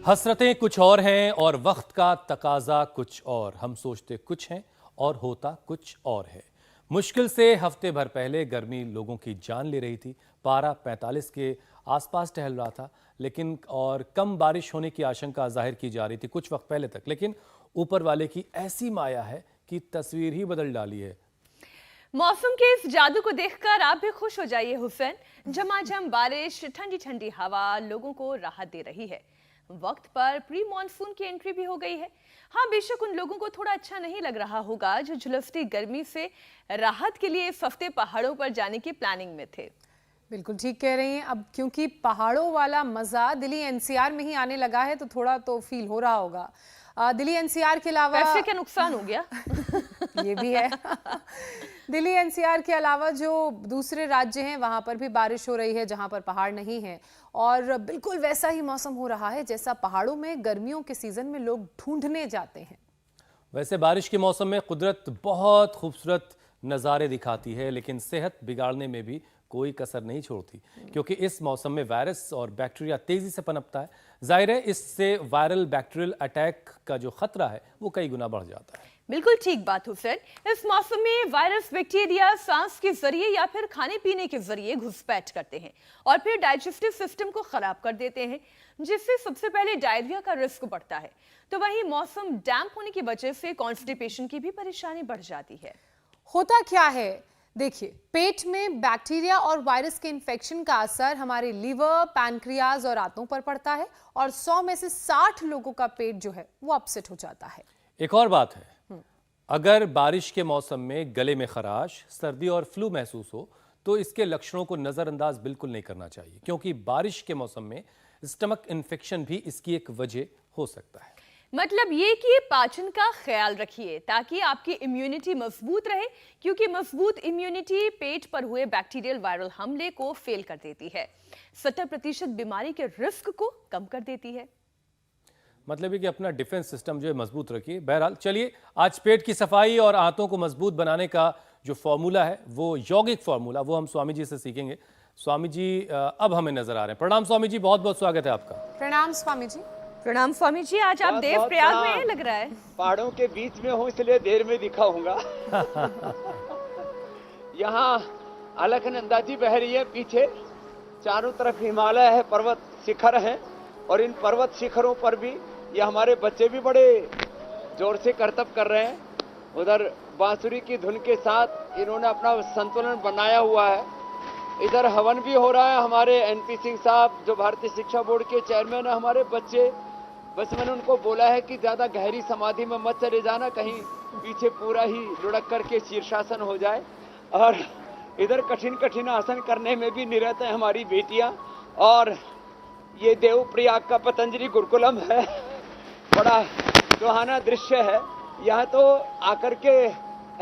हसरतें कुछ और हैं और वक्त का तकाजा कुछ और। हम सोचते कुछ हैं और होता कुछ और है। मुश्किल से हफ्ते भर पहले गर्मी लोगों की जान ले रही थी। पारा 45 के आसपास टहल रहा था, लेकिन और कम बारिश होने की आशंका जाहिर की जा रही थी कुछ वक्त पहले तक। लेकिन ऊपर वाले की ऐसी माया है कि तस्वीर ही बदल डाली है। मौसम के इस जादू को देखकर आप भी खुश हो जाइए हुसैन। झमाझम बारिश, ठंडी ठंडी हवा लोगों को राहत दे रही है। वक्त पर प्री मॉनसून की एंट्री भी हो गई है। हाँ, बेशक उन लोगों को थोड़ा अच्छा नहीं लग रहा होगा जो झुलसती गर्मी से राहत के लिए इस हफ्ते पहाड़ों पर जाने की प्लानिंग में थे। बिल्कुल ठीक कह रही हैं। अब क्योंकि पहाड़ों वाला मजा दिल्ली एनसीआर में ही आने लगा है तो थोड़ा तो फील हो रहा होगा। दिल्ली एनसीआर के अलावा पैसे का नुकसान हो गया। ये भी है। दिल्ली एनसीआर के अलावा जो दूसरे राज्य हैं वहां पर भी बारिश हो रही है जहां पर पहाड़ नहीं है, और बिल्कुल वैसा ही मौसम हो रहा है जैसा पहाड़ों में गर्मियों के सीजन में लोग ढूंढने जाते हैं। वैसे बारिश के मौसम में कुदरत बहुत खूबसूरत नज़ारे दिखाती है, लेकिन सेहत बिगाड़ने में भी कोई कसर नहीं छोड़ती, क्योंकि इस मौसम में वायरस और बैक्टीरिया तेजी से पनपता है। जाहिर है इससे वायरल बैक्टीरियल अटैक का जो खतरा है वो कई गुना बढ़ जाता है। बिल्कुल ठीक बात हुसैन। इस मौसम में वायरस, बैक्टीरिया सांस के जरिए या फिर खाने पीने के जरिए घुसपैठ करते हैं और फिर डाइजेस्टिव सिस्टम को खराब कर देते हैं, जिससे सबसे पहले डायरिया का रिस्क बढ़ता है। तो वहीं मौसम डैम्प होने की वजह से कॉन्स्टिपेशन की भी परेशानी बढ़ जाती है। होता क्या है, देखिए, पेट में बैक्टीरिया और वायरस के इन्फेक्शन का असर हमारे लीवर, पैनक्रियाज और आंतों पर पड़ता है, और 100 में से 60 लोगों का पेट जो है वो अपसेट हो जाता है। एक और बात है, अगर बारिश के मौसम में गले में खराश, सर्दी और फ्लू महसूस हो तो इसके लक्षणों को नजरअंदाज बिल्कुल नहीं करना चाहिए, क्योंकि बारिश के मौसम में स्टमक इन्फेक्शन भी इसकी एक वजह हो सकता है। मतलब ये कि पाचन का ख्याल रखिए ताकि आपकी इम्यूनिटी मजबूत रहे, क्योंकि मजबूत इम्यूनिटी पेट पर हुए बैक्टीरियल वायरल हमले को फेल कर देती है, 70% बीमारी के रिस्क को कम कर देती है। मतलब है कि अपना डिफेंस सिस्टम जो है मजबूत रखिए। बहरहाल चलिए, आज पेट की सफाई और आंतों को मजबूत बनाने का जो फॉर्मूला है, वो यौगिक फॉर्मूला, वो हम स्वामी जी से सीखेंगे। स्वामी जी अब हमें नजर आ रहे हैं। प्रणाम स्वामी जी, बहुत बहुत स्वागत है आपका। प्रणाम स्वामी जी। प्रणाम स्वामी जी, आज आप देव प्रयाग में हैं लग रहा है। पहाड़ों के बीच में हूँ इसलिए देर में दिखा हूँगा। यहाँ अलकनंदा जी बह रही है, पीछे चारों तरफ हिमालय है, पर्वत शिखर है, और इन पर्वत शिखरों पर भी ये हमारे बच्चे भी बड़े जोर से करतब कर रहे हैं। उधर बांसुरी की धुन के साथ इन्होंने अपना संतुलन बनाया हुआ है। इधर हवन भी हो रहा है। हमारे एनपी सिंह साहब जो भारतीय शिक्षा बोर्ड के चेयरमैन है, हमारे बच्चे, बस मैंने उनको बोला है कि ज्यादा गहरी समाधि में मत चले जाना, कहीं पीछे पूरा ही लुढ़क करके शीर्षासन हो जाए। और इधर कठिन कठिन आसन करने में भी निरत है हमारी बेटियां। और ये देवप्रयाग का पतंजलि गुरुकुलम है, बड़ा सुहाना दृश्य है। यहाँ तो आकर के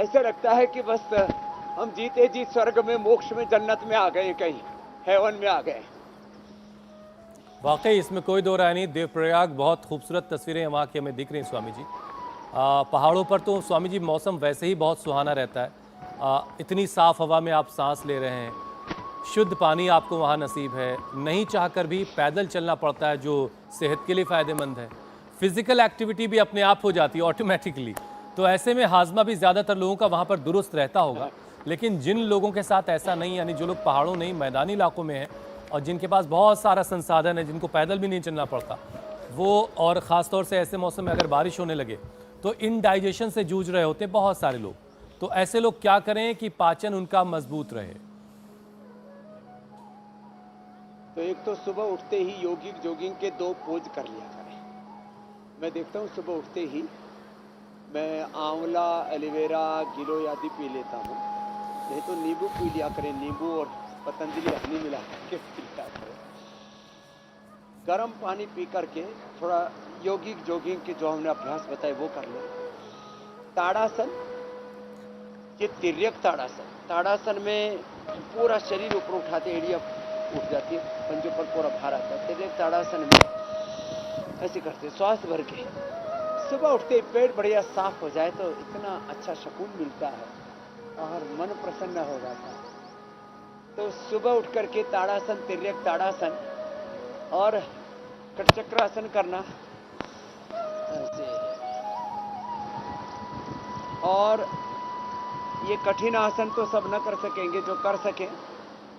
ऐसे लगता है कि बस हम जीते जी स्वर्ग में, मोक्ष में, जन्नत में आ गए, कहीं हेवन में आ गए। वाकई इसमें कोई दो राय नहीं। देवप्रयाग, बहुत खूबसूरत तस्वीरें वहाँ की हमें दिख रही हैं स्वामी जी। पहाड़ों पर तो स्वामी जी मौसम वैसे ही बहुत सुहाना रहता है। इतनी साफ हवा में आप सांस ले रहे हैं, शुद्ध पानी आपको वहाँ नसीब है, नहीं चाहकर भी पैदल चलना पड़ता है जो सेहत के लिए फ़ायदेमंद है। फिजिकल एक्टिविटी भी अपने आप हो जाती है ऑटोमेटिकली। तो ऐसे में हाजमा भी ज़्यादातर लोगों का वहाँ पर दुरुस्त रहता होगा। लेकिन जिन लोगों के साथ ऐसा नहीं, यानी जो लोग पहाड़ों नहीं मैदानी इलाकों में हैं और जिनके पास बहुत सारा संसाधन है, जिनको पैदल भी नहीं चलना पड़ता, वो, और ख़ास तौर से ऐसे मौसम में अगर बारिश होने लगे तो इनडाइजेशन से जूझ रहे होते हैं बहुत सारे लोग। तो ऐसे लोग क्या करें कि पाचन उनका मजबूत रहे? तो एक तो सुबह उठते ही योगिक जोगिंग के 2 पोज कर लिया करें। मैं देखता हूँ सुबह उठते ही मैं आंवला, एलोवेरा, गिलोय आदि पी लेता हूँ, नहीं तो नींबू पी लिया करें, नींबू और पतंजलि हनी मिला करके पी लिया करें। गर्म पानी पी करके थोड़ा योगिक जोगिंग के जो हमने अभ्यास बताए वो कर ले। ताड़ासन, ये तिर्यक ताड़ासन। ताड़ासन में पूरा शरीर ऊपर उठाते, एड़िया उठ जाती है, पंजों पर पूरा भार आता है। तिर्यक ताड़ासन में ऐसे करते श्वास भर के सुबह उठते पेट बढ़िया साफ हो जाए तो इतना अच्छा सुकून मिलता है और मन प्रसन्न हो जाता है। तो सुबह उठ करके ताड़ासन, तिर्यक ताड़ासन, और कटचक्रासन करना ऐसे। और ये कठिन आसन तो सब न कर सकेंगे, जो कर सकें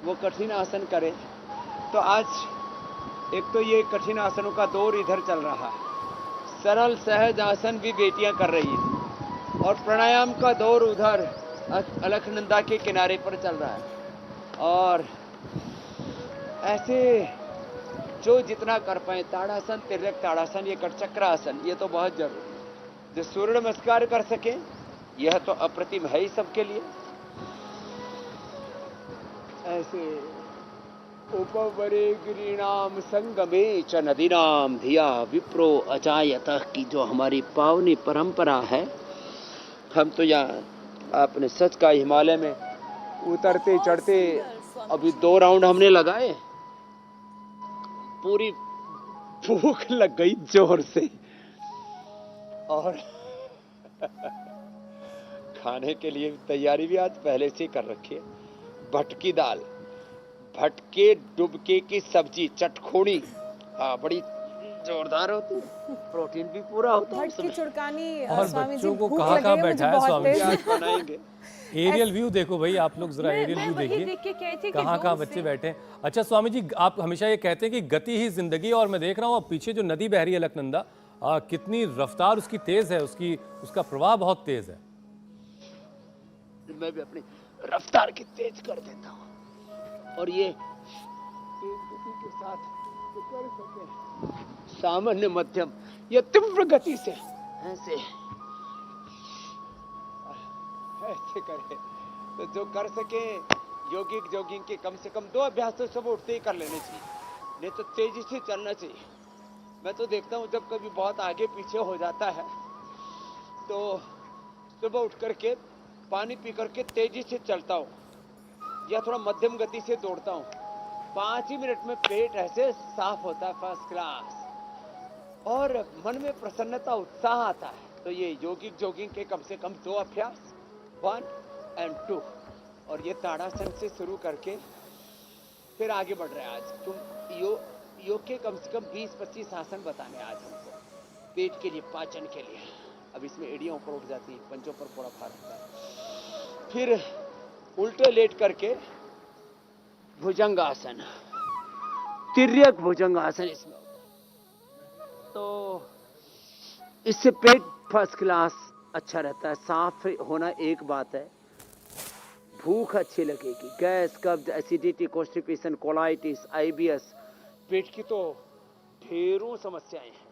वो कठिन आसन करें। तो आज एक तो ये कठिन आसनों का दौर इधर चल रहा है, सरल सहज आसन भी बेटियां कर रही हैं, और प्राणायाम का दौर उधर अलकनंदा के किनारे पर चल रहा है। और ऐसे जो जितना कर पाए, ताड़ासन, तिर्यक ताड़ासन, ये कटचक्रासन, ये तो बहुत जरूरी है। जो सूर्य नमस्कार कर सके यह तो अप्रतिम है ही सबके लिए। ऐसे उपवरे गिरीणाम संगमे च नदीनाम धिया विप्रो अजायतः की जो हमारी पावनी परंपरा है, हम तो यहाँ आपने सच का हिमालय में उतरते चढ़ते अभी 2 राउंड हमने लगाए, पूरी भूख लग गई जोर से, और खाने के लिए तैयारी भी आज पहले से कर रखी है। भटकी दाल, भटके डुबके की सब्जी, चटखोड़ी, हाँ बड़ी जोरदार होती है, प्रोटीन भी पूरा होता है भटकी चुड़कानी और स्वामी जी, बच्चों को भूख कहाँ लगी कहाँ है मुझे बैठा है बहुत स्वामी जी? तेज। आज बनाएंगे। एरियल व्यू देखो भाई, आप लोग जरा एरियल मैं व्यू वही देखिए देख के कह थी कि कहाँ कहाँ दूर बच्चे से- बैठे हैं। अच्छा स्वामी जी, आप हमेशा ये कहते हैं कि गति ही जिंदगी, और मैं देख रहा हूँ अब पीछे जो नदी बह रही है अलकनंदा, कितनी रफ्तार उसकी तेज है, उसका प्रवाह बहुत तेज है। मैं भी अपनी रफ्तार की तेज कर देता हूँ, और ये तेज गति के साथ जो कर सके, सामान्य मध्यम या तीव्र गति से ऐसे ऐसे करे, तो जो कर सके योगिक जॉगिंग के कम से कम 2 अभ्यास तो सब उठते ही कर लेने चाहिए, नहीं तो तेजी से चलना चाहिए। मैं तो देखता हूँ जब कभी बहुत आगे पीछे हो जाता है तो सुबह उठ करके पानी पी करके तेजी से चलता हूँ या थोड़ा मध्यम गति से दौड़ता हूँ, 5 ही मिनट में पेट ऐसे साफ होता है, फर्स्ट क्लास, और मन में प्रसन्नता उत्साह आता है। तो ये योगिक जॉगिंग के कम से कम 2 अभ्यास, 1 और 2, और ये ताड़ासन से शुरू करके फिर आगे बढ़ रहे हैं। आज तुम योग के कम से कम 20-25 आसन बताने आज हमको, पेट के लिए, पाचन के लिए। अब इसमें एड़ियां ऊपर उठ जाती है, पंचों पर थोड़ा भार होता है। फिर उल्टे लेट करके भुजंगासन, तिर्यक भुजंगासन इसमें होता है। तो इससे पेट फर्स्ट क्लास अच्छा रहता है, साफ होना एक बात है, भूख अच्छी लगेगी। गैस, कब्ज, एसिडिटी, कॉन्स्टिपेशन, कोलाइटिस, आईबीएस, पेट की तो ढेरों समस्याएं हैं।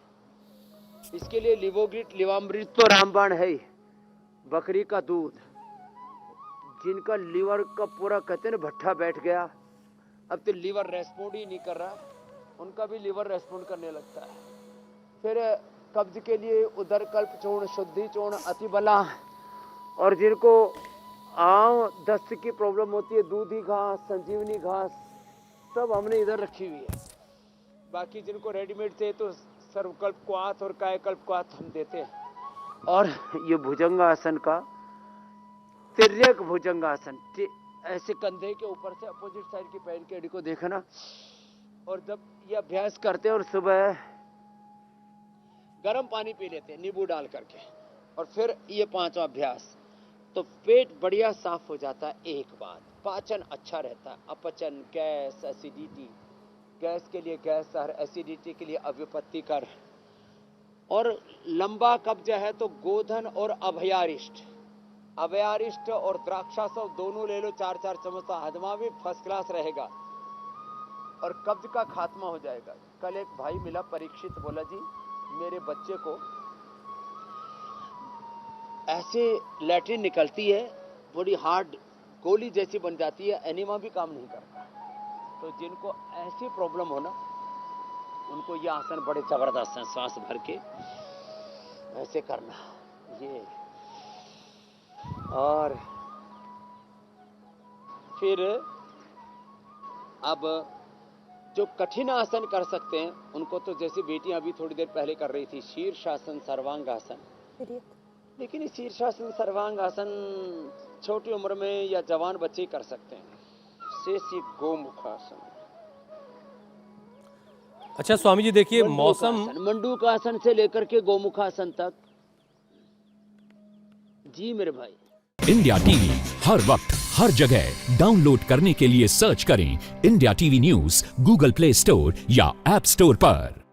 इसके लिए लिवोग्रिट, लिवामृत तो रामबाण है ही। बकरी का दूध, जिनका लीवर का पूरा कहते हैं ना भट्ठा बैठ गया, अब तो लीवर रेस्पॉन्ड ही नहीं कर रहा, उनका भी लीवर रेस्पॉन्ड करने लगता है। फिर कब्ज के लिए उदरकल्प चूर्ण, शुद्धि चूर्ण, अतिबला, और जिनको आम दस्त की प्रॉब्लम होती है, दूधी घास, संजीवनी घास, सब हमने इधर रखी हुई है। बाकी जिनको रेडीमेड चाहिए तो सर्वकल्प क्वाथ और कायकल्प क्वाथ हम देते हैं। और ये भुजंगासन का तिर्यक भुजंगासन, ऐसे कंधे के ऊपर से अपोजिट साइड की पैर की एड़ी को देखना, और जब ये अभ्यास करते हैं और सुबह गर्म पानी पी लेते हैं नींबू डाल करके, और फिर ये 5वां अभ्यास, तो पेट बढ़िया साफ हो जाता है। एक बात, पाचन अच्छा रहता है, अपचन, गैस, एसिडिटी, गैस के लिए गैस सर, एसिडिटी के लिए अव्युपत्तिकर, और लंबा कब्ज है तो गोधन और अभयारिष्ट, अभयारिष्ट और द्राक्षासव दोनों ले लो, 4-4 चम्मच, हजमा भी फर्स्ट क्लास रहेगा और कब्ज का खात्मा हो जाएगा। कल एक भाई मिला, परीक्षित, बोला जी मेरे बच्चे को ऐसे लैट्रिन निकलती है, बड़ी हार्ड गोली जैसी बन जाती है, एनीमा भी काम नहीं करता। तो जिनको ऐसी प्रॉब्लम हो ना, उनको ये आसन बड़े जबरदस्त हैं, सांस भर के ऐसे करना ये। और फिर अब जो कठिन आसन कर सकते हैं उनको तो जैसे बेटियां अभी थोड़ी देर पहले कर रही थी, शीर्षासन, सर्वांगासन, लेकिन ये शीर्षासन, सर्वांगासन छोटी उम्र में या जवान बच्चे ही कर सकते हैं। शेष गोमुखासन, अच्छा स्वामी जी देखिए मौसम मंडूकासन से लेकर के गोमुखासन तक। जी मेरे भाई। इंडिया टीवी हर वक्त हर जगह डाउनलोड करने के लिए सर्च करें India TV news Google play store या ऐप स्टोर पर।